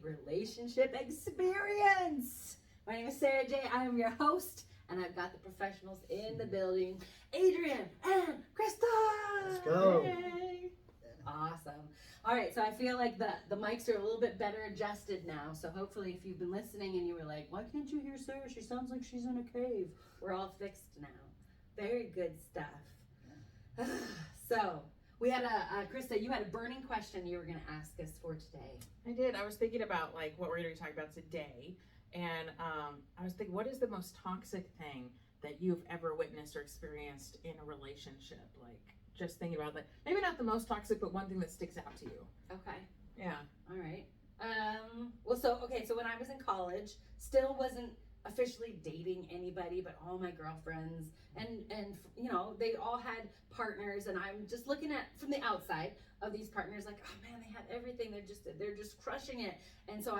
relationship experience. My name is Sarah J. I am your host, and I've got the professionals in the building, Adrian and Krista. Let's go. Hey. Awesome. All right, so I feel like the mics are a little bit better adjusted now. So hopefully if you've been listening and you were like, why can't you hear Sarah? She sounds like she's in a cave. We're all fixed now. Very good stuff. So we had Krista, you had a burning question you were going to ask us for today. I did. I was thinking about like what we're going to be talking about today. And I was thinking, what is the most toxic thing that you've ever witnessed or experienced in a relationship? Like, just thinking about that. Maybe not the most toxic, but one thing that sticks out to you. Okay. Yeah. All right. So when I was in college, still wasn't officially dating anybody, but all my girlfriends and you know, they all had partners, and I'm just looking at from the outside of these partners like, oh man, they have everything. They're just crushing it. And so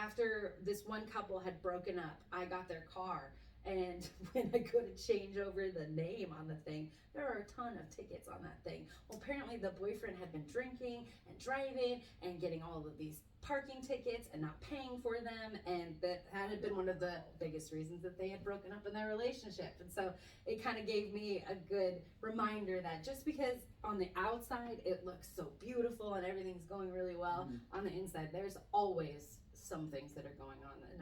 after this one couple had broken up, I got their car. And when I go to change over the name on the thing, there are a ton of tickets on that thing. Well, apparently the boyfriend had been drinking and driving and getting all of these parking tickets and not paying for them. And that had been one of the biggest reasons that they had broken up in their relationship. And so it kind of gave me a good reminder that just because on the outside it looks so beautiful and everything's going really well, on the inside there's always some things that are going on, and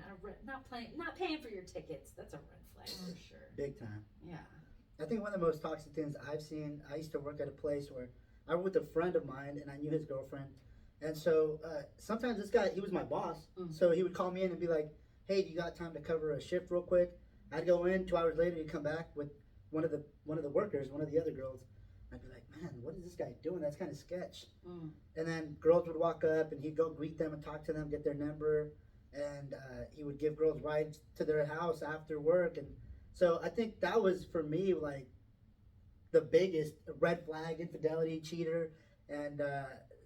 not paying for your tickets, that's a red flag for sure. Big time. Yeah. I think one of the most toxic things I've seen, I used to work at a place where I was with a friend of mine and I knew his girlfriend. And so sometimes this guy, he was my boss. So he would call me in and be like, hey, do you got time to cover a shift real quick? I'd go in, 2 hours later, he'd come back with one of the workers, one of the other girls. I'd be like, man, what is this guy doing? That's kind of sketch. And then girls would walk up and he'd go greet them and talk to them, get their number. And he would give girls rides to their house after work. And so I think that was, for me, like the biggest red flag, infidelity, cheater, and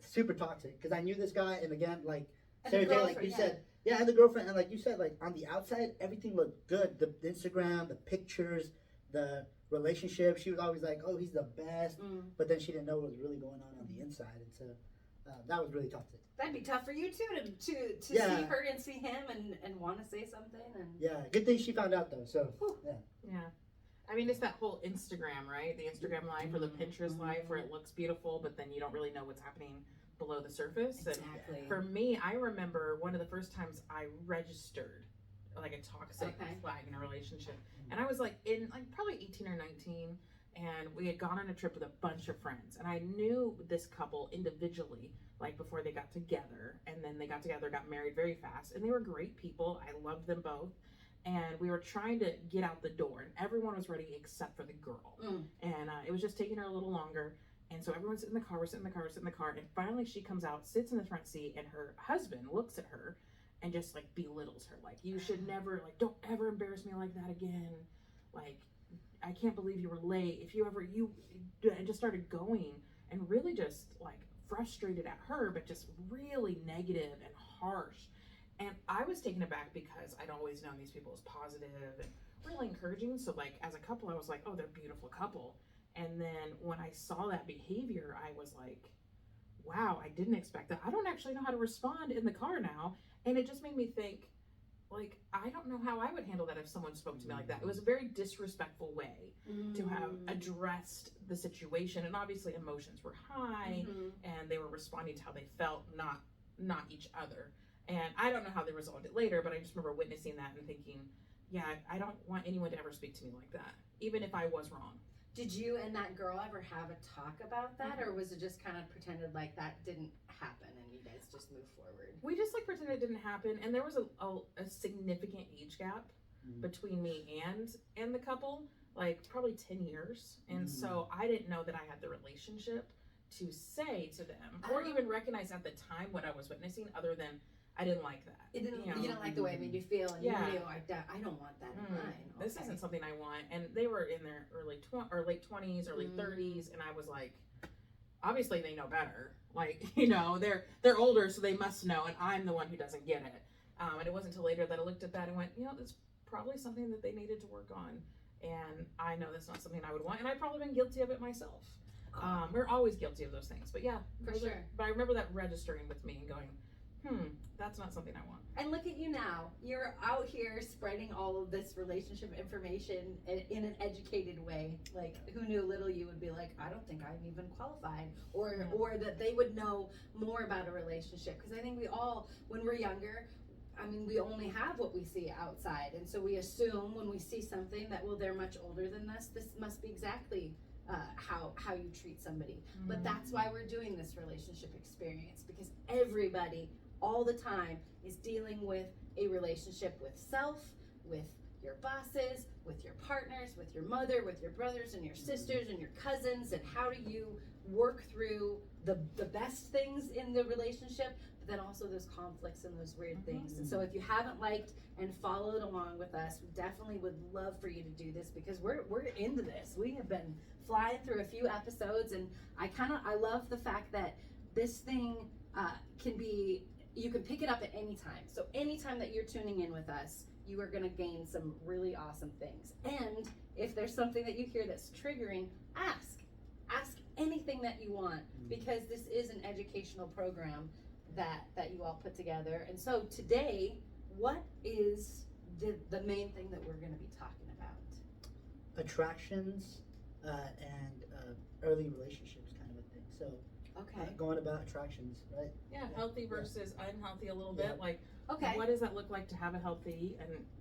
super toxic. Because I knew this guy, and again, like Sarah J, like you said, yeah, I had the girlfriend. And like you said, like on the outside, everything looked good. The Instagram, the pictures, the relationship, she was always like, oh, he's the best. But then she didn't know what was really going on the inside. And so that was really toxic. That'd be tough for you too to see her and see him and want to say something. And yeah, good thing she found out though. So yeah. I mean, it's that whole Instagram, right? The Instagram life or the Pinterest life where it looks beautiful, but then you don't really know what's happening below the surface. Exactly. And for me, I remember one of the first times I registered like a toxic flag in a relationship, and I was like in like probably 18 or 19, and we had gone on a trip with a bunch of friends, and I knew this couple individually like before they got together, and then they got together, got married very fast, and they were great people. I loved them both, and we were trying to get out the door, and everyone was ready except for the girl. And it was just taking her a little longer. And so everyone's in the car, we're sitting in the car, and finally she comes out, sits in the front seat, and her husband looks at her and just like belittles her, like, you should never, like, don't ever embarrass me like that again, like, I can't believe you were late, if you ever, and just started going and really just like frustrated at her, but just really negative and harsh. And I was taken aback because I'd always known these people as positive and really encouraging. So like as a couple, I was like, oh, they're a beautiful couple. And then when I saw that behavior, I was like, wow, I didn't expect that. I don't actually know how to respond in the car now. And it just made me think, like, I don't know how I would handle that if someone spoke to me like that. It was a very disrespectful way to have addressed the situation. And obviously emotions were high and they were responding to how they felt, not each other. And I don't know how they resolved it later, but I just remember witnessing that and thinking, yeah, I don't want anyone to ever speak to me like that, even if I was wrong. Did you and that girl ever have a talk about that, or was it just kind of pretended like that didn't happen and you guys just moved forward? We just like pretended it didn't happen, and there was a significant age gap between me and the couple, like probably 10 years. And so I didn't know that I had the relationship to say to them or even recognize at the time what I was witnessing, other than I didn't like that. You didn't like the way it made you feel, and you knew, I don't want that in mine. This isn't something I want. And they were in their late 20s, early 30s, and I was like, obviously they know better. Like, you know, they're older, so they must know, and I'm the one who doesn't get it. And it wasn't until later that I looked at that and went, you know, that's probably something that they needed to work on. And I know that's not something I would want, and I've probably been guilty of it myself. We're always guilty of those things, but yeah, for sure. But I remember that registering with me and going, that's not something I want. And look at you now. You're out here spreading all of this relationship information in an educated way. Like, who knew little you would be like, I don't think I'm even qualified, or that they would know more about a relationship. Because I think we all, when we're younger, I mean, we only have what we see outside, and so we assume when we see something that, well, they're much older than us. This must be exactly how you treat somebody. But that's why we're doing this relationship experience, because everybody all the time is dealing with a relationship with self, with your bosses, with your partners, with your mother, with your brothers and your sisters and your cousins, and how do you work through the best things in the relationship, but then also those conflicts and those weird things. And so if you haven't liked and followed along with us, we definitely would love for you to do this, because we're into this. We have been flying through a few episodes, and I love the fact that this thing can be, you can pick it up at any time. So anytime that you're tuning in with us, you are going to gain some really awesome things. And if there's something that you hear that's triggering, ask anything that you want, because this is an educational program that you all put together. And so today, what is the main thing that we're going to be talking about? Attractions and early relationships, kind of a thing. So going about attractions, right? Yeah, healthy versus unhealthy a little bit. Like, okay, what does that look like to have a healthy,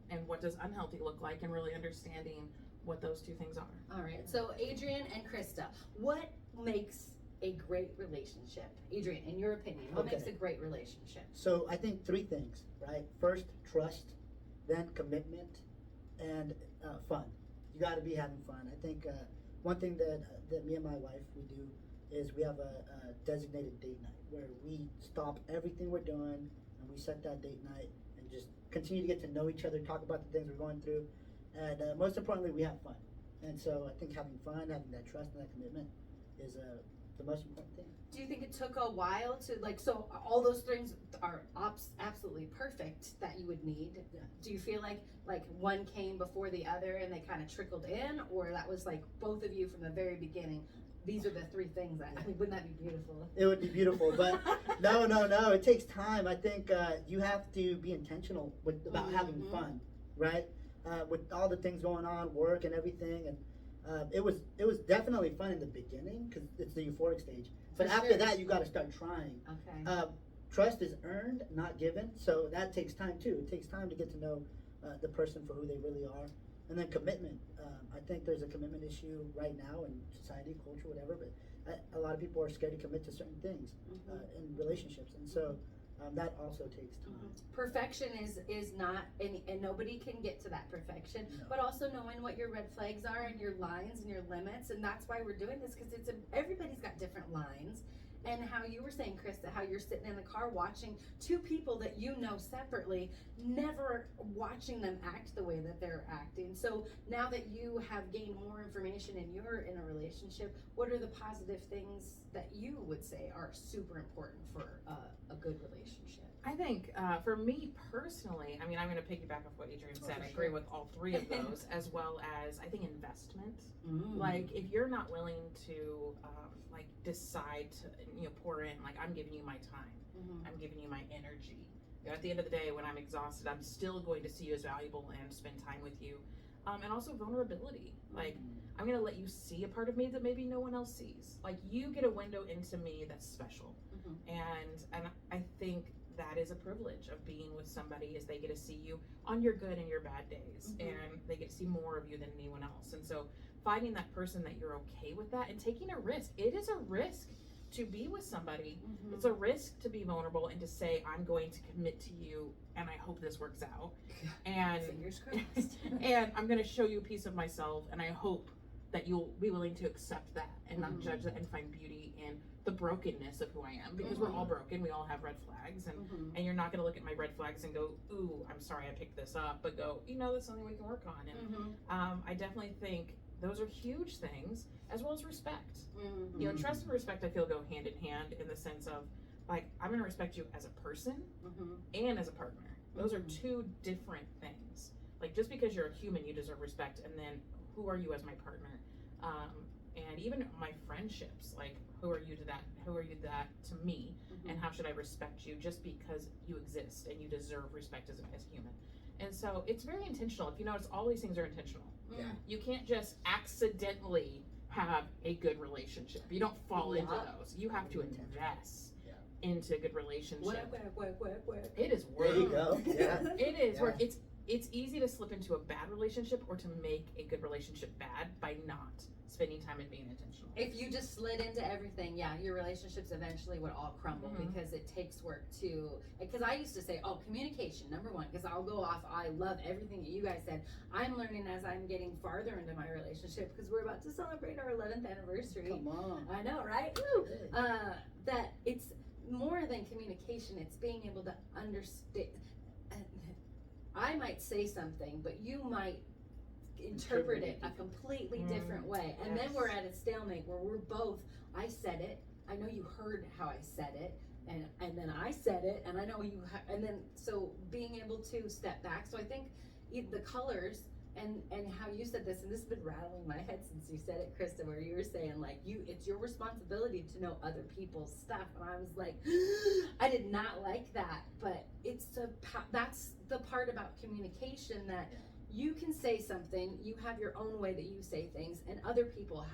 and what does unhealthy look like, and really understanding what those two things are. All right, so Adrian and Krista, what makes a great relationship? Adrian, in your opinion, what makes a great relationship? So I think three things, right? First, trust, then commitment, and fun. You got to be having fun. I think one thing that me and my wife, we do is we have a designated date night where we stop everything we're doing and we set that date night and just continue to get to know each other, talk about the things we're going through, and most importantly, we have fun. And so I think having fun, having that trust and that commitment is the most important thing. Do you think it took a while to, like, so all those things are absolutely perfect that you would need? Yeah. Do you feel like one came before the other and they kind of trickled in, or that was like both of you from the very beginning? These are the three things that, I mean, wouldn't that be beautiful? It would be beautiful, but no, it takes time. I think you have to be intentional about having fun, right? With all the things going on, work and everything, and it was definitely fun in the beginning because it's the euphoric stage. But after that, you got to start trying. Okay. Trust is earned, not given, so that takes time too. It takes time to get to know the person for who they really are, and then commitment. I think there's a commitment issue right now in society, culture, whatever. But a lot of people are scared to commit to certain things in relationships, and so that also takes time. Perfection is not, and nobody can get to that perfection. No. But also knowing what your red flags are and your lines and your limits, and that's why we're doing this, because everybody's got different lines. And how you were saying, Krista, how you're sitting in the car watching two people that you know separately, never watching them act the way that they're acting. So now that you have gained more information and you're in a relationship, what are the positive things that you would say are super important for a good relationship? I think for me personally, I mean, I'm going to piggyback off what Adrian said. I agree with all three of those, as well as I think investment. Like, if you're not willing to decide to pour in, like, I'm giving you my time, I'm giving you my energy. At the end of the day, when I'm exhausted, I'm still going to see you as valuable and spend time with you. And also vulnerability. Like, I'm going to let you see a part of me that maybe no one else sees. Like, you get a window into me that's special. And I think that is a privilege of being with somebody, is they get to see you on your good and your bad days, and they get to see more of you than anyone else. And so finding that person that you're okay with that, and taking a risk. It is a risk to be with somebody. It's a risk to be vulnerable and to say, I'm going to commit to you and I hope this works out. And fingers crossed. And I'm going to show you a piece of myself, and I hope that you'll be willing to accept that and not judge that, and find beauty in the brokenness of who I am, because we're all broken. We all have red flags, and you're not going to look at my red flags and go, ooh, I'm sorry I picked this up, but go, that's something we can work on. And I definitely think those are huge things, as well as respect. Trust and respect, I feel, go hand in hand, in the sense of, like, I'm going to respect you as a person and as a partner. Those are two different things. Like, just because you're a human, you deserve respect, and then who are you as my partner? And even my friendships, like who are you to that to me, and how should I respect you just because you exist and you deserve respect as a human. And so it's very intentional. If you notice, all these things are intentional. Yeah. You can't just accidentally have a good relationship. You don't fall into those. You have to invest into a good relationship. Work. It is work. There you go. Yeah. It is Yeah. work. It's easy to slip into a bad relationship or to make a good relationship bad by not spending time and being intentional. If you just slid into everything, yeah, your relationships eventually would all crumble because it takes work to. Because I used to say, oh, communication, number one, because I'll go off. I love everything that you guys said. I'm learning as I'm getting farther into my relationship because we're about to celebrate our 11th anniversary. Come on. I know, right? Woo! Hey. That it's more than communication. It's being able to understand. I might say something, but you might interpret it a completely different way. And then we're at a stalemate where we're both, I said it, I know you heard how I said it, and then I said it, and I know you, and then, so being able to step back. So I think the colors and how you said this, and this has been rattling my head since you said it, Krista, where you were saying like it's your responsibility to know other people's stuff, and I was like, I did not like that, but that's the part about communication that you can say something, you have your own way that you say things, and other people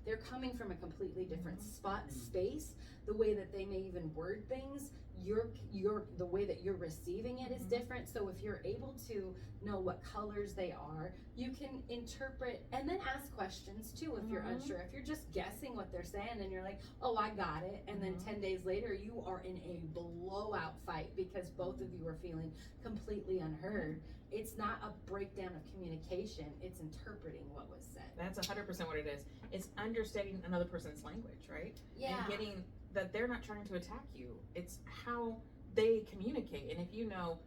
they're coming from a completely different space, the way that they may even word things, the way that you're receiving it is different. So if you're able to know what colors they are, you can interpret and then ask questions too if you're unsure. If you're just guessing what they're saying and you're like, oh, I got it, and then 10 days later you are in a blowout fight because both of you are feeling completely unheard. It's not a breakdown of communication, it's interpreting what was said. That's 100% what it is. It's understanding another person's language, right? Yeah. And getting that they're not trying to attack you. It's how they communicate. And if you know,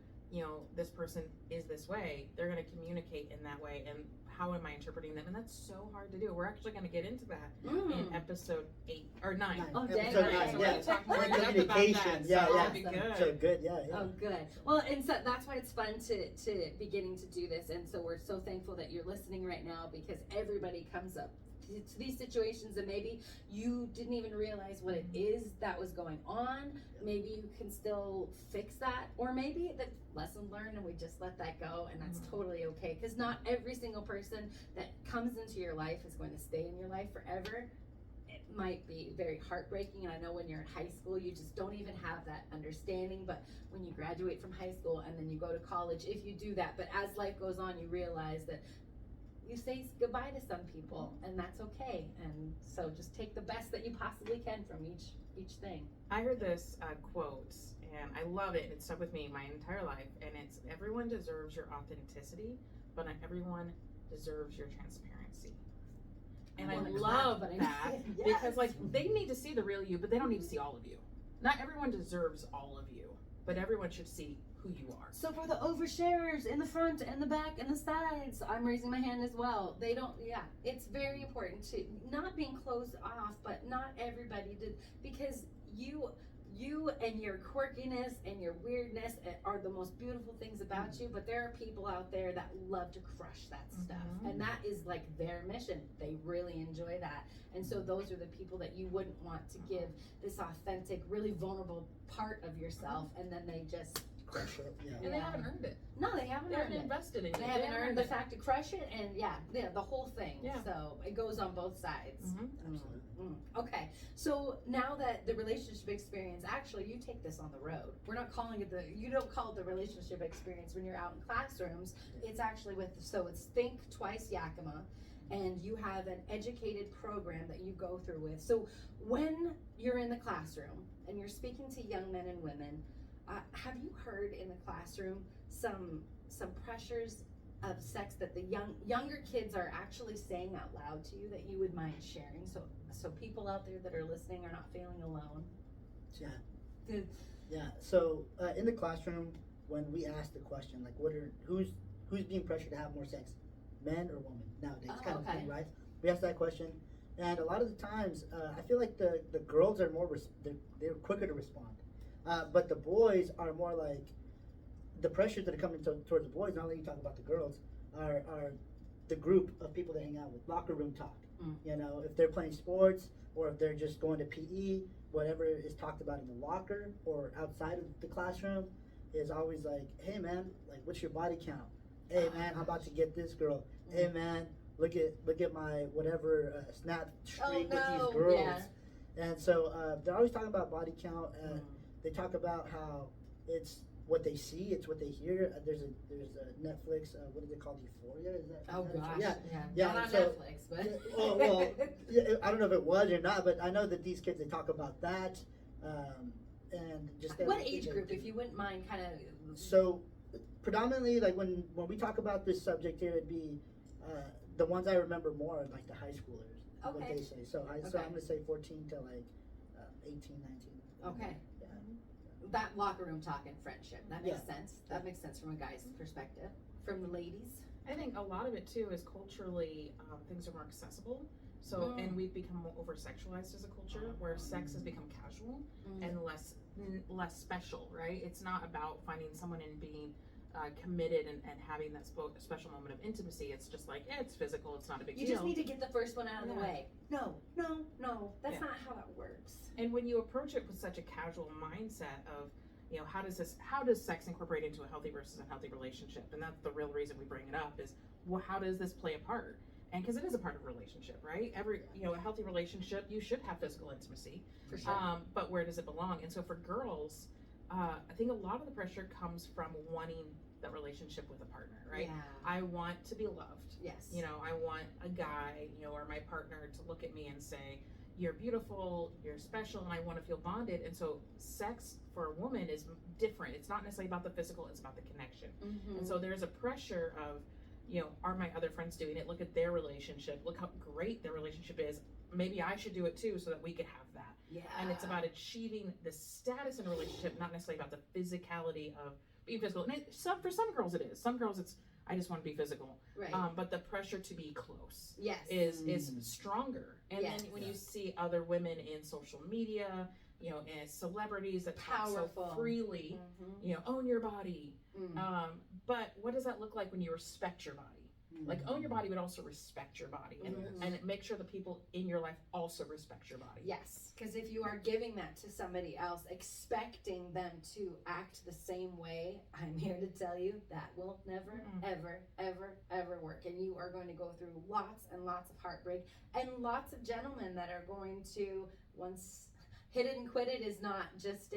this person is this way, they're going to communicate in that way. And how am I interpreting them? And that's so hard to do. We're actually going to get into that in episode 8 or 9. Oh, dang. Episode Okay. 9, So we're yeah. going to talk more in depth about Communication, that. yeah, So yeah. that'll be good. So good, yeah. Oh, good. Well, and so that's why it's fun to be getting to do this. And so we're so thankful that you're listening right now, because everybody comes up to these situations and maybe you didn't even realize what it is that was going on. Maybe you can still fix that, or maybe the lesson learned and we just let that go, and that's totally okay, because not every single person that comes into your life is going to stay in your life forever. It might be very heartbreaking, and I know when you're in high school you just don't even have that understanding, but when you graduate from high school and then you go to college, if you do that, but as life goes on you realize that you say goodbye to some people, and that's okay. And so just take the best that you possibly can from each thing. I heard this quote, and I love it. It stuck with me my entire life, and it's, everyone deserves your authenticity, but not everyone deserves your transparency. And I love that Yes. because they need to see the real you, but they don't need to see all of you. Not everyone deserves all of you, but everyone should see who you are. So for the oversharers in the front and the back and the sides, I'm raising my hand as well. They don't, it's very important to not being closed off, but not everybody did, because you and your quirkiness and your weirdness are the most beautiful things about you, but there are people out there that love to crush that stuff, and that is like their mission. They really enjoy that, and so those are the people that you wouldn't want to give this authentic, really vulnerable part of yourself, and then they just Crush it, yeah. And they haven't earned it. No, they haven't They earned haven't it. invested in you. They haven't earned the it. fact to crush it, and the whole thing. Yeah. So it goes on both sides. Absolutely. Okay, so now that the relationship experience, actually you take this on the road. We're not calling it you don't call it the relationship experience when you're out in classrooms. It's actually so it's Think Twice Yakima, and you have an educated program that you go through with. So when you're in the classroom and you're speaking to young men and women, have you heard in the classroom some pressures of sex that the younger kids are actually saying out loud to you that you would mind sharing, so people out there that are listening are not feeling alone? Yeah. So in the classroom, when we ask the question, like, who's being pressured to have more sex, men or women nowadays, kind of thing, right? We ask that question, and a lot of the times, I feel like the girls are they're quicker to respond, but the boys are more like, the pressures that are coming towards the boys. Not only you talk about the girls, are the group of people that hang out with, locker room talk. You know, if they're playing sports or if they're just going to PE, whatever is talked about in the locker or outside of the classroom is always like, hey man, like what's your body count? Hey man, I'm about to get this girl. Hey man, look at my whatever snap streak with these girls. Yeah. And so they're always talking about body count. They talk about how it's what they see, it's what they hear. There's a Netflix. What is it called? Euphoria? Is that? Oh gosh. Yeah. Not on so, Netflix, but. well, I don't know if it was or not, but I know that these kids they talk about that, and just what age group, if you wouldn't mind, kind of. So, predominantly, like when we talk about this subject here, it'd be the ones I remember more are like the high schoolers. Okay. What they say. So I'm gonna say 14 to like 18, 19. Okay. That locker room talk and friendship. That makes sense. That makes sense from a guy's perspective. From the ladies. I think a lot of it too is culturally things are more accessible. So and we've become more over sexualized as a culture, where sex has become casual and less special, right? It's not about finding someone and being committed and having that special moment of intimacy. It's just like, it's physical, it's not a big deal. You just need to get the first one out of the way. No, that's not how that works. And when you approach it with such a casual mindset of, you know, how does sex incorporate into a healthy versus unhealthy relationship? And that's the real reason we bring it up is, well, how does this play a part? And because it is a part of a relationship, right? A healthy relationship, you should have physical intimacy. For sure. But where does it belong? And so for girls, I think a lot of the pressure comes from wanting that relationship with a partner, right? Yeah. I want to be loved. Yes. You know, I want a guy, or my partner to look at me and say, you're beautiful, you're special, and I want to feel bonded. And so sex for a woman is different. It's not necessarily about the physical, it's about the connection. And so there's a pressure of, are my other friends doing it? Look at their relationship. Look how great their relationship is. Maybe I should do it too so that we could have that. Yeah. And it's about achieving the status in a relationship, not necessarily about the physicality of being physical. And for some girls it is. Some girls it's, I just want to be physical. Right. But the pressure to be close is stronger. And then when you see other women in social media, and celebrities that talk so freely, own your body. But what does that look like when you respect your body? Like, own your body, but also respect your body, and make sure the people in your life also respect your body. Yes, because if you are giving that to somebody else, expecting them to act the same way, I'm here to tell you that will never, ever, ever, ever work. And you are going to go through lots and lots of heartbreak, and lots of gentlemen that are going to, once hit it and quit it is not just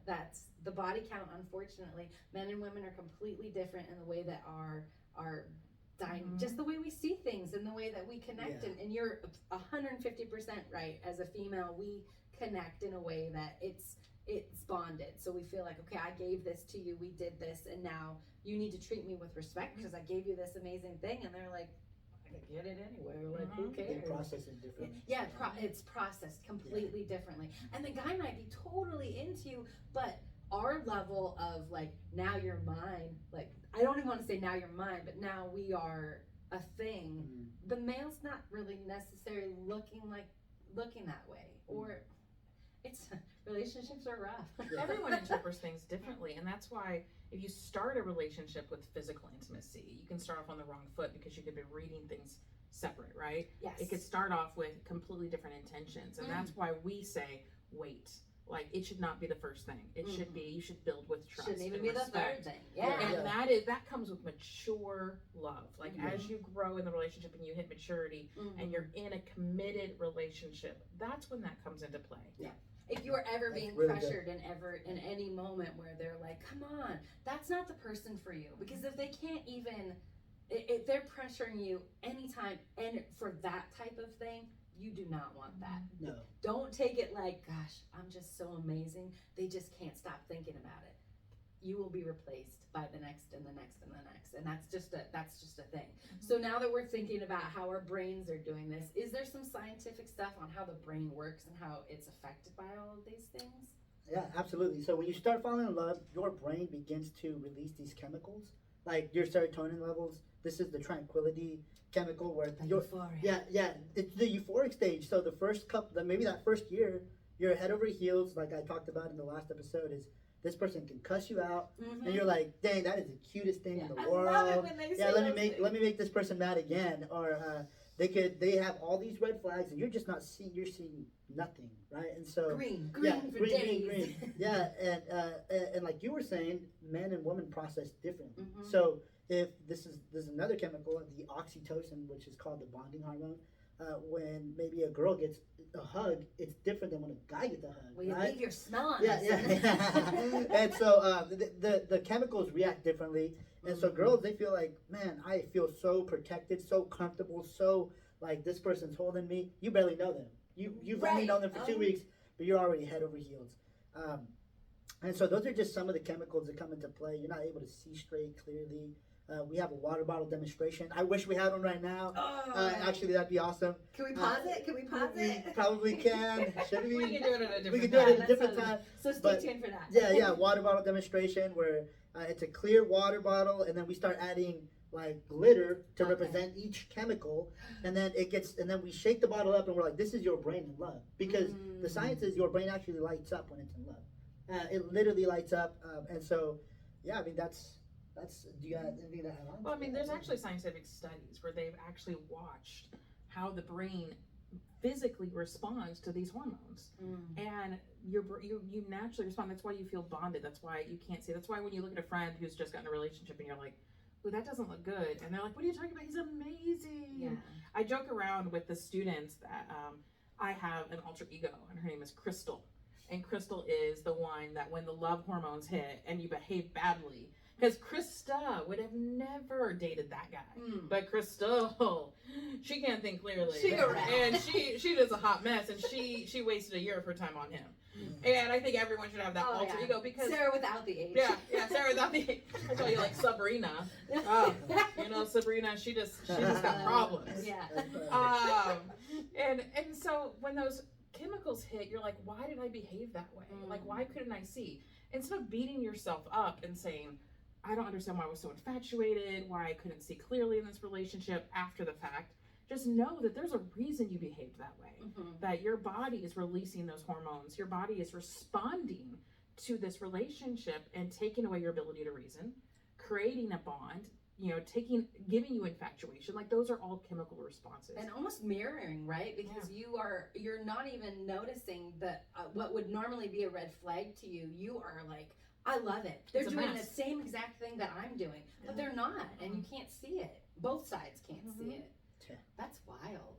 that's the body count. Unfortunately, men and women are completely different in the way that are just the way we see things and the way that we connect. And you're 150% right. As a female, we connect in a way that it's bonded. So we feel like, okay, I gave this to you, we did this, and now you need to treat me with respect because I gave you this amazing thing. And they're like, I could get it anywhere. Like, who cares? They process it differently. Yeah, it's processed completely differently. And the guy might be totally into you, but our level of like, now you're mine, like, I don't even want to say now you're mine, but now we are a thing. The male's not really necessarily looking that way, or relationships are rough. Everyone interprets things differently, and that's why if you start a relationship with physical intimacy, you can start off on the wrong foot because you could be reading things separate, right? Yes. It could start off with completely different intentions, and that's why we say wait. Like, it should not be the first thing. It should be, you should build with trust. Shouldn't even and be respect. the third thing. Yeah. And that comes with mature love. Like, as you grow in the relationship and you hit maturity and you're in a committed relationship, that's when that comes into play. Yeah. If you are ever being pressured and ever in any moment where they're like, come on, that's not the person for you. Because if they can't even, if they're pressuring you anytime and for that type of thing, you do not want that. No. Don't take it like, gosh, I'm just so amazing. They just can't stop thinking about it. You will be replaced by the next and the next and the next. And that's just a thing. So now that we're thinking about how our brains are doing this, is there some scientific stuff on how the brain works and how it's affected by all of these things? Yeah, absolutely. So when you start falling in love, your brain begins to release these chemicals, like your serotonin levels. This is the tranquility chemical where it's the euphoric stage. So the first maybe that first year, you're head over heels, like I talked about in the last episode, is this person can cuss you out, and you're like, dang, that is the cutest thing in the world. I love it when they say let me make this person mad again. Or they have all these red flags, and you're just not seeing. You're seeing nothing, right? And so green yeah, for days. green. Yeah, and like you were saying, men and women process differently. Mhm. So if there's another chemical, the oxytocin, which is called the bonding hormone. When maybe a girl gets a hug, it's different than when a guy gets a hug. Well, you right? leave your smell on Yeah, us. yeah. And so the chemicals react differently, and so girls, they feel like, man, I feel so protected, so comfortable, so like this person's holding me. You barely know them. You've only Right. known them for 2 weeks, but you're already head over heels. And so those are just some of the chemicals that come into play. You're not able to see straight clearly. We have a water bottle demonstration. I wish we had one right now. Actually, that'd be awesome. Can we pause it? Can we pause We it? probably can. Should we? We can do it at a different We can do time. it at a different time. So stay But- tuned for that. Yeah, water bottle demonstration where it's a clear water bottle, and then we start adding like glitter to Okay. represent each chemical, and then then we shake the bottle up, and we're like, this is your brain in love, because the science is your brain actually lights up when it's in love. It literally lights up, and so yeah, I mean that's. Do you have anything to add on? Well, I mean, there's actually scientific studies where they've actually watched how the brain physically responds to these hormones, and you naturally respond. That's why you feel bonded. That's why you can't see. That's why when you look at a friend who's just gotten a relationship and you're like, "Ooh, that doesn't look good," and they're like, "What are you talking about? He's amazing." Yeah. I joke around with the students that I have an alter ego, and her name is Crystal, and Crystal is the one that when the love hormones hit and you behave badly. Because Krista would have never dated that guy. But Crystal, she can't think clearly. She go round. And she does a hot mess, and she wasted a year of her time on him. And I think everyone should have that alter ego because Sarah without the age. yeah, Sarah without the I tell you like Sabrina. Sabrina, she just got problems. Yeah. And so when those chemicals hit, you're like, why did I behave that way? Like, why couldn't I see? Instead of beating yourself up and saying, I don't understand why I was so infatuated, why I couldn't see clearly in this relationship after the fact. Just know that there's a reason you behaved that way. That your body is releasing those hormones. Your body is responding to this relationship and taking away your ability to reason, creating a bond, giving you infatuation. Like those are all chemical responses. And almost mirroring, right? Because you're not even noticing that what would normally be a red flag to you, you are like, I love it. They're It's a doing the mess. same exact thing that I'm doing, but they're not, and you can't see it. Both sides can't see it. Yeah. That's wild.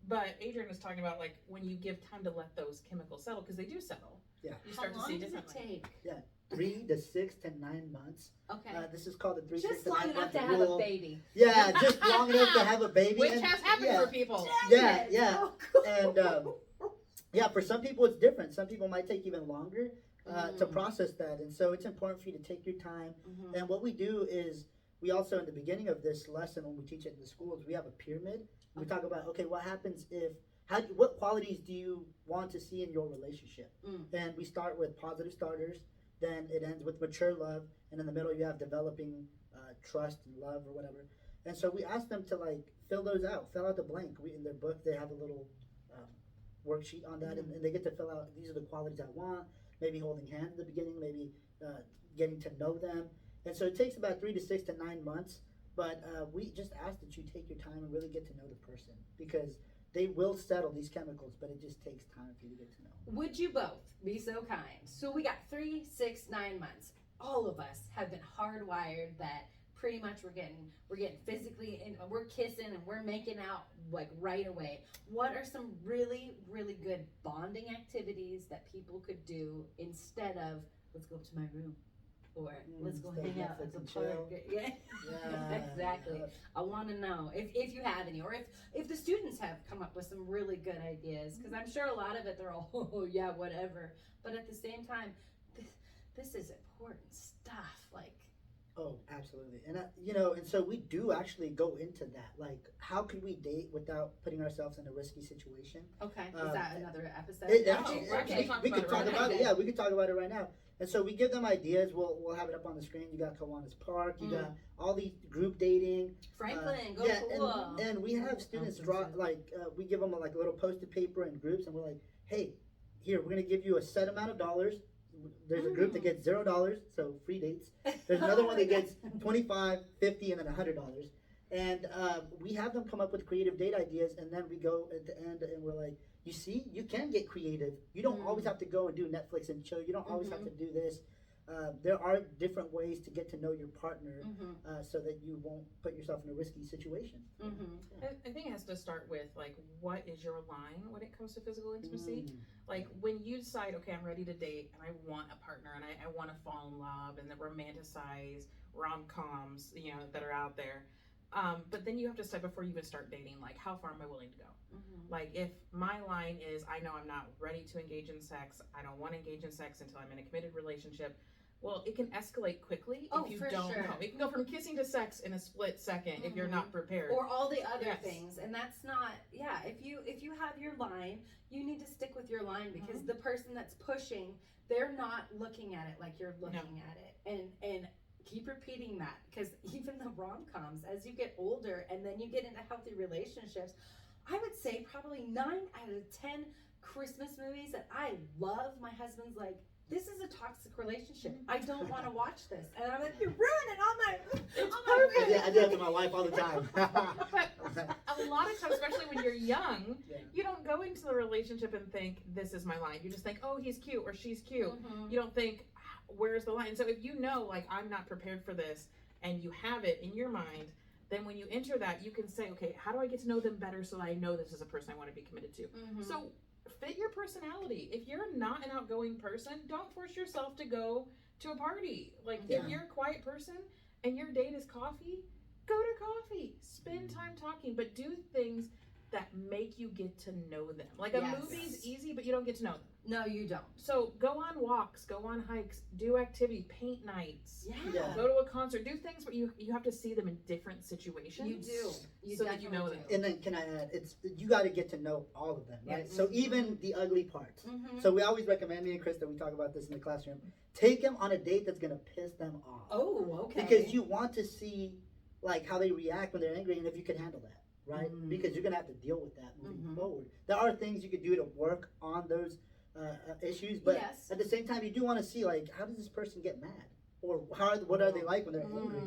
But Adrian was talking about like when you give time to let those chemicals settle, because they do settle. Yeah. You start How to see long does it differently. take? 3 to 6 to 9 months. Okay. This is called the 3 Just 6 to long 9 enough month to have rule. a baby. Yeah, just long enough to have a baby. Which and- has happened yeah, for people. Yeah, Dang it. yeah. Oh, cool. And yeah, for some people it's different. Some people might take even longer to process that, and so it's important for you to take your time. And what we do is we also, in the beginning of this lesson, when we teach it in the schools, we have a pyramid. We talk about, okay, what happens if what qualities do you want to see in your relationship? And we start with positive starters, then it ends with mature love, and in the middle you have developing trust and love or whatever. And so we ask them to like fill those out, fill out the blank. In their book they have a little worksheet on that, and they get to fill out, these are the qualities I want, maybe holding hands at the beginning, maybe getting to know them. And so it takes about 3 to 6 to 9 months, but we just ask that you take your time and really get to know the person, because they will settle these chemicals, but it just takes time for you to get to know. Would you both be so kind? So we got 3, 6, 9 months. All of us have been hardwired that pretty much we're getting physically and we're kissing and we're making out like right away. What are some really, really good bonding activities that people could do instead of let's go up to my room or let's go Instead of hang out at Netflix the and park? chill. Yeah. Yeah. Exactly. I want to know if you have any, or if the students have come up with some really good ideas, because I'm sure a lot of it they're all, oh yeah, whatever. But at the same time, this is important stuff. Like, Oh, absolutely. And and so we do actually go into that. Like, how can we date without putting ourselves in a risky situation? okay, is that another episode? we're actually talking we could about it talk right about now. it. Yeah, we could talk about it right now. And so we give them ideas. We'll have it up on the screen. You got Kiwanis Park. You got all these group dating. Franklin, go yeah, cool. and we have students draw we give them a little post-it paper in groups, and we're like, hey, here, we're gonna give you a set amount of dollars. There's a group that gets $0, so free dates. There's another one that gets $25, $50, and then $100. And we have them come up with creative date ideas, and then we go at the end and we're like, you see, you can get creative. You don't always have to go and do Netflix and chill. You don't always have to do this. There are different ways to get to know your partner so that you won't put yourself in a risky situation. I think it has to start with, like, what is your line when it comes to physical intimacy? Like, when you decide, okay, I'm ready to date and I want a partner and I want to fall in love and the romanticized rom-coms, you know, that are out there. But then you have to start before you even start dating, like, how far am I willing to go? Like, if my line is, I know I'm not ready to engage in sex, I don't want to engage in sex until I'm in a committed relationship, well, it can escalate quickly if you don't know. It can go from kissing to sex in a split second if you're not prepared. Or all the other things. And that's not, if you have your line, you need to stick with your line, because the person that's pushing, they're not looking at it like you're looking at it. And keep repeating that, because even the rom-coms, as you get older and then you get into healthy relationships, I would say probably 9 out of 10 Christmas movies that I love, my husband's like, this is a toxic relationship. I don't want to watch this. And I'm like, you're ruining all my I do that to my wife all the time. But a lot of times, especially when you're young, you don't go into the relationship and think, this is my line. You just think, oh, he's cute or she's cute. You don't think, where's the line? So if you know, like, I'm not prepared for this, and you have it in your mind, then when you enter that, you can say, okay, how do I get to know them better so that I know this is a person I want to be committed to? So fit your personality. If you're not an outgoing person, don't force yourself to go to a party. Like, if you're a quiet person and your date is coffee, go to coffee. Spend time talking, but do things that make you get to know them. Like, a movie's easy, but you don't get to know them. No, you don't. So go on walks, go on hikes, do activity, paint nights, go to a concert, do things where you have to see them in different situations. You do. So that you know them. And then can I add, you got to get to know all of them, right? So even the ugly parts. So we always recommend, me and Krista, we talk about this in the classroom, take them on a date that's going to piss them off. Oh, okay. Because you want to see, like, how they react when they're angry, and if you can handle that, right? Because you're going to have to deal with that moving forward. There are things you could do to work on those issues, but at the same time, you do want to see, like, how does this person get mad, or what are they like when they're angry,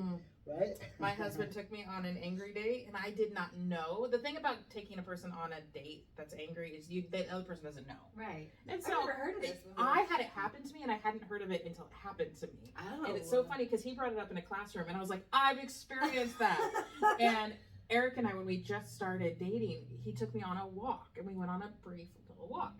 right? My husband took me on an angry date, and I did not know. The thing about taking a person on a date that's angry is the other person doesn't know, right? And so I've never heard of this before. I had it happen to me, and I hadn't heard of it until it happened to me. And it's so funny because he brought it up in a classroom, and I was like, I've experienced that. And Eric and I, when we just started dating, he took me on a walk, and we went on a brief little walk.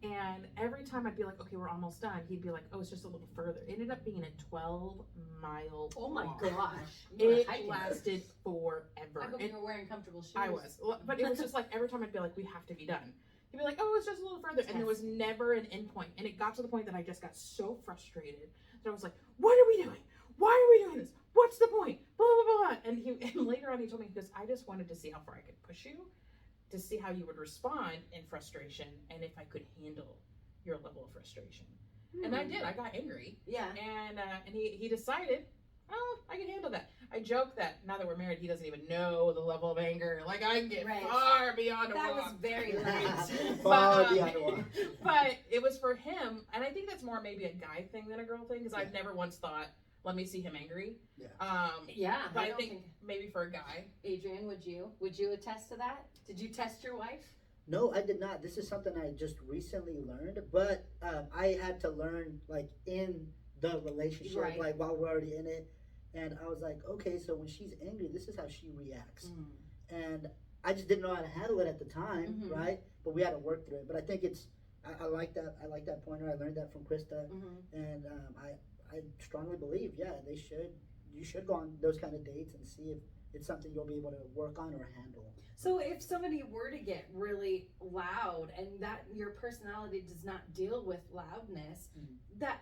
And every time I'd be like, okay, we're almost done, he'd be like, oh, it's just a little further. It ended up being a 12-mile Oh my walk. gosh. It lasted forever. I hope you were wearing comfortable shoes. I was. But it was just like, every time I'd be like, we have to be done. He'd be like, oh, it's just a little further. And there was never an end point. And it got to the point that I just got so frustrated that I was like, what are we doing? Why are we doing this? What's the point? Blah, blah, blah. And later on he told me, because I just wanted to see how far I could push you, to see how you would respond in frustration, and if I could handle your level of frustration. And I did. I got angry. Yeah. And he decided, oh, I can handle that. I joke that now that we're married, he doesn't even know the level of anger. Like, I can get far beyond a walk. That was very nice. Far beyond a walk. But it was for him, and I think that's more maybe a guy thing than a girl thing, because I've never once thought, let me see him angry. But I think maybe for a guy. Adrian, would you attest to that? Did you test your wife? No, I did not. This is something I just recently learned, but I had to learn, like, in the relationship, like, while we're already in it. And I was like, okay, so when she's angry, this is how she reacts. And I just didn't know how to handle it at the time, right? But we had to work through it. But I think I like that. I like that pointer. I learned that from Krista. And I strongly believe, you should go on those kind of dates and see if it's something you'll be able to work on or handle. So if somebody were to get really loud and that your personality does not deal with loudness, that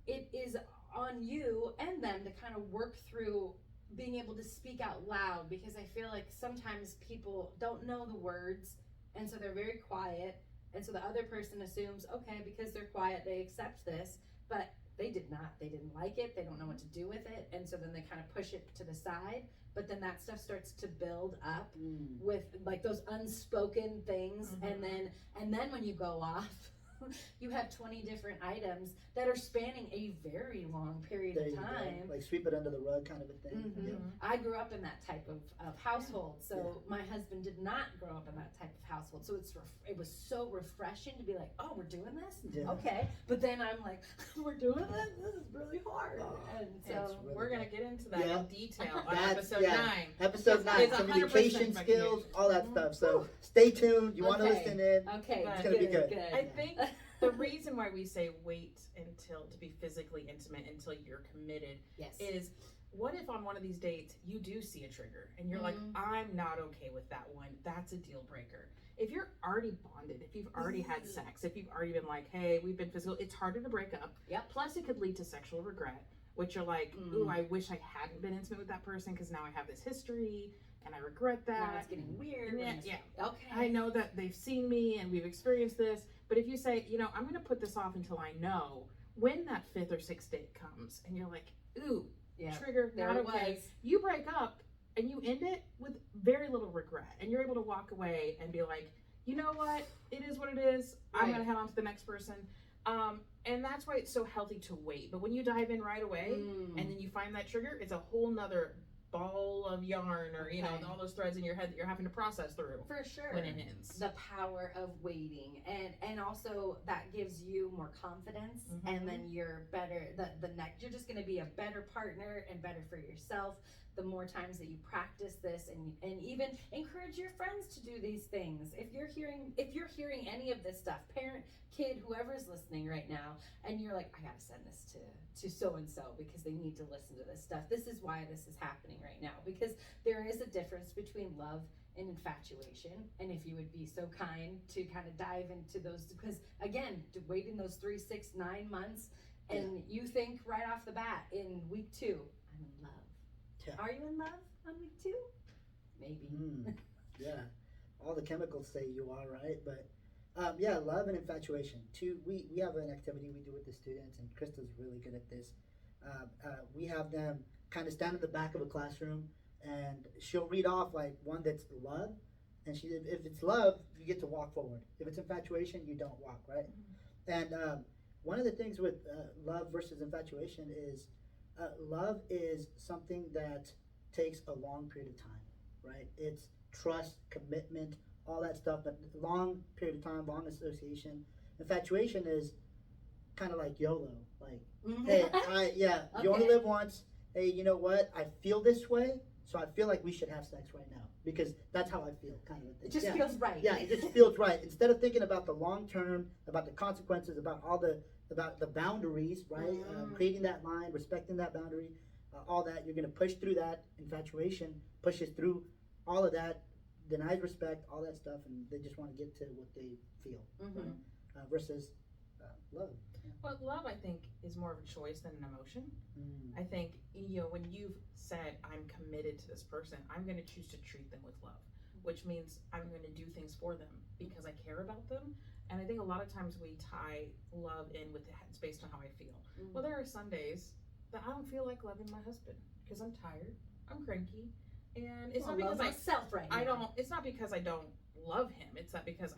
it is on you and them to kind of work through being able to speak out loud, because I feel like sometimes people don't know the words, and so they're very quiet, and so the other person assumes, okay, because they're quiet, they accept this, but they did not. They didn't like it. They don't know what to do with it. And so then they kind of push it to the side. But then that stuff starts to build up with, like, those unspoken things. And then when you go off, you have 20 different items that are spanning a very long period There of you go. time. Like sweep it under the rug kind of a thing. Mhm. Yeah. I grew up in that type of household, so my husband did not grow up in that type of household. So it was so refreshing to be like, oh, we're doing this, Yeah. okay. But then I'm like, we're doing this. This is really hard. And so really we're gonna good. get into that Yeah. in detail on That's- episode yeah. 9. Episode 9, It's 100% communication my skills, kid. all that stuff. So stay tuned. You want to Okay. listen in. okay, It's gonna be good. I think the reason why we say wait until to be physically intimate until you're committed yes. is, what if on one of these dates you do see a trigger and you're like, I'm not okay with that one, that's a deal breaker. If you're already bonded, if you've already had sex, if you've already been like, hey, we've been physical, it's harder to break up. Yep. Plus it could lead to sexual regret, which you're like, ooh, I wish I hadn't been intimate with that person because now I have this history and I regret that. Now it's getting weird. Yeah. Okay. I know that they've seen me and we've experienced this, but if you say, I'm going to put this off until I know, when that 5th or 6th date comes and you're like, ooh, trigger, there not it okay, was. you break up and you end it with very little regret, and you're able to walk away and be like, you know what, it is what it is. I'm Right. going to head on to the next person. And that's why it's so healthy to wait. But when you dive in right away and then you find that trigger, it's a whole nother ball of yarn, or all those threads in your head that you're having to process through For sure. when it ends. The power of waiting, and also that gives you more confidence, and then you're better. The next, you're just going to be a better partner and better for yourself. The more times that you practice this, and even encourage your friends to do these things. If you're hearing any of this stuff, parent, kid, whoever's listening right now, and you're like, I gotta send this to so and so because they need to listen to this stuff. This is why this is happening right now, because there is a difference between love and infatuation. And if you would be so kind to kind of dive into those, because again, waiting those 3, 6, 9 months, and you think right off the bat in week 2, I'm in love. Yeah. Are you in love on week 2? Maybe. Yeah, all the chemicals say you are, right? But love and infatuation. We have an activity we do with the students, and Krista's really good at this. We have them kind of stand at the back of a classroom, and she'll read off like one that's love, and if it's love, you get to walk forward. If it's infatuation, you don't walk, right? And one of the things with love versus infatuation is love is something that takes a long period of time, right? It's trust, commitment, all that stuff, but long period of time, long association. Infatuation is kind of like YOLO, like, hey, you only live once. Hey, you know what? I feel this way, so I feel like we should have sex right now because that's how I feel, kind of a thing. It just feels right. Yeah, it just feels right. Instead of thinking about the long term, about the consequences, about the boundaries, right? Creating that line, respecting that boundary, all that. You're gonna push through that. Infatuation pushes through all of that, denies respect, all that stuff, and they just want to get to what they feel. Versus love. Well, love, I think, is more of a choice than an emotion. I think, when you've said, I'm committed to this person, I'm going to choose to treat them with love, which means I'm going to do things for them because I care about them. And I think a lot of times we tie love in with it's based on how I feel. Well, there are some days that I don't feel like loving my husband because I'm tired, I'm cranky, and it's not because myself right now. It's not because I don't love him. It's not because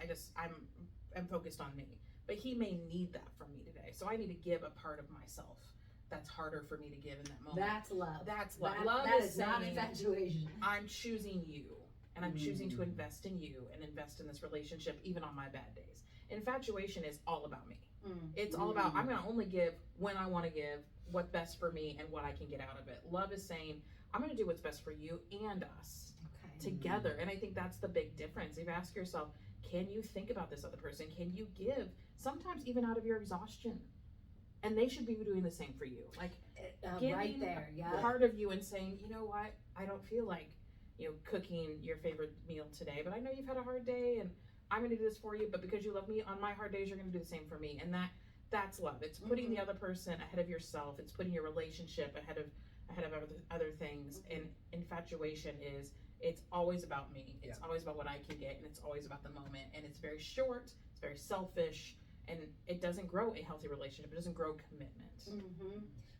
I'm focused on me. But he may need that from me today. So I need to give a part of myself that's harder for me to give in that moment. That's love. That's love. That is not infatuation. I'm choosing you, and I'm choosing to invest in you and invest in this relationship even on my bad days. Infatuation is all about me. It's all about, I'm going to only give when I want to give, what's best for me and what I can get out of it. Love is saying, I'm going to do what's best for you and us together. And I think that's the big difference. If you ask yourself, can you think about this other person? Can you give? Sometimes even out of your exhaustion. And they should be doing the same for you. Like giving right there, part of you and saying, you know what? I don't feel like, cooking your favorite meal today, but I know you've had a hard day and I'm going to do this for you. But because you love me on my hard days, you're going to do the same for me. And that's love. It's putting the other person ahead of yourself. It's putting your relationship ahead of other things. And infatuation is, it's always about me. It's always about what I can get, and it's always about the moment. And it's very short. It's very selfish, and it doesn't grow a healthy relationship. It doesn't grow commitment.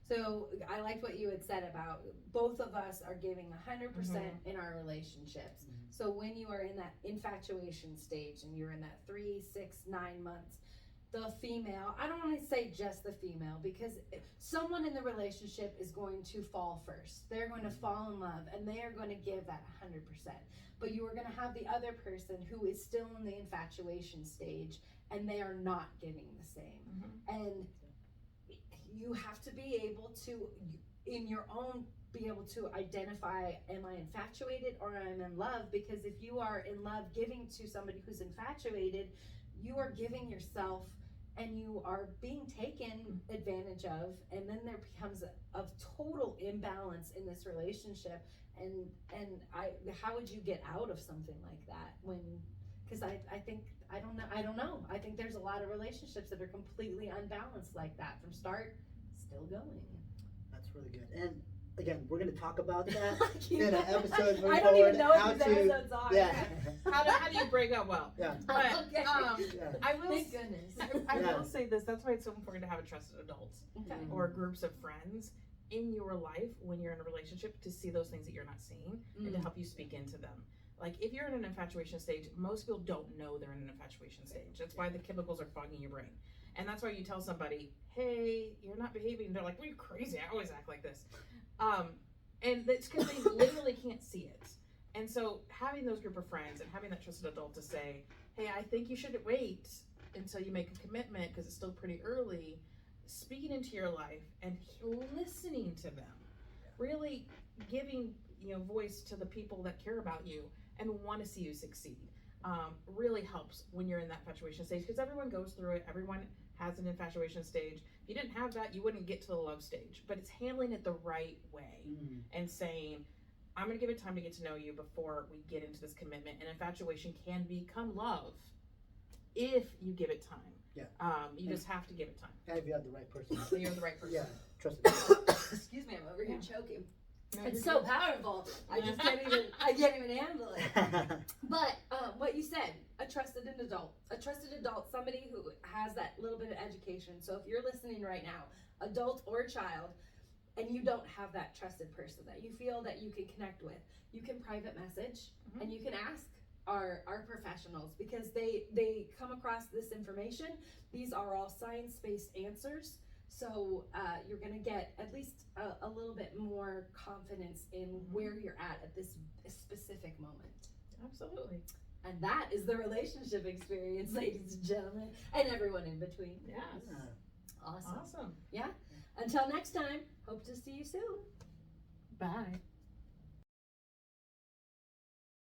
So I liked what you had said about both of us are giving 100% in our relationships. So when you are in that infatuation stage and you're in that 3, 6, 9 months, the female, I don't want to say just the female, because someone in the relationship is going to fall first. They're going to fall in love and they are going to give that 100%. But you are going to have the other person who is still in the infatuation stage and they are not giving the same. And you have to be able to, in your own, be able to identify, am I infatuated or am I in love? Because if you are in love giving to somebody who's infatuated, you are giving yourself and you are being taken advantage of, and then there becomes a total imbalance in this relationship. And how would you get out of something like that? When, because I think, I don't know. I think there's a lot of relationships that are completely unbalanced like that from start, still going. That's really good. And again, we're going to talk about that in an episode moving I don't forward. even know what these episodes are. Yeah. How do you break up well? Yeah. But Okay. I will. Thank goodness. I will say this. That's why it's so important to have a trusted adult Okay. or groups of friends in your life when you're in a relationship to see those things that you're not seeing and to help you speak into them. Like if you're in an infatuation stage, most people don't know they're in an infatuation stage. That's why the chemicals are fogging your brain. And that's why you tell somebody, hey, you're not behaving. They're like, well, you're crazy. I always act like this. And it's because they literally can't see it. And so having those group of friends and having that trusted adult to say, hey, I think you should wait until you make a commitment because it's still pretty early, speaking into your life and listening to them, really giving voice to the people that care about you and want to see you succeed, really helps when you're in that infatuation stage, because everyone goes through it. Everyone has an infatuation stage. If you didn't have that, you wouldn't get to the love stage. But it's handling it the right way and saying, I'm going to give it time to get to know you before we get into this commitment. And infatuation can become love if you give it time. Yeah. You just have to give it time. And if you have the right person. So you're the right person. Yeah. Trust it. Excuse me, I'm over here choking. No, It's you're so good. powerful. I can't even handle it. But what you said, a trusted adult, somebody who has that little bit of education. So if you're listening right now, adult or child, and you don't have that trusted person that you feel that you can connect with, you can private message and you can ask our professionals, because they come across this information. These are all science-based answers. So you're going to get at least a little bit more confidence in where you're at this specific moment. Absolutely. And that is the relationship experience, ladies and gentlemen, and everyone in between. Yes. Awesome. Awesome. Yeah. Until next time, hope to see you soon. Bye.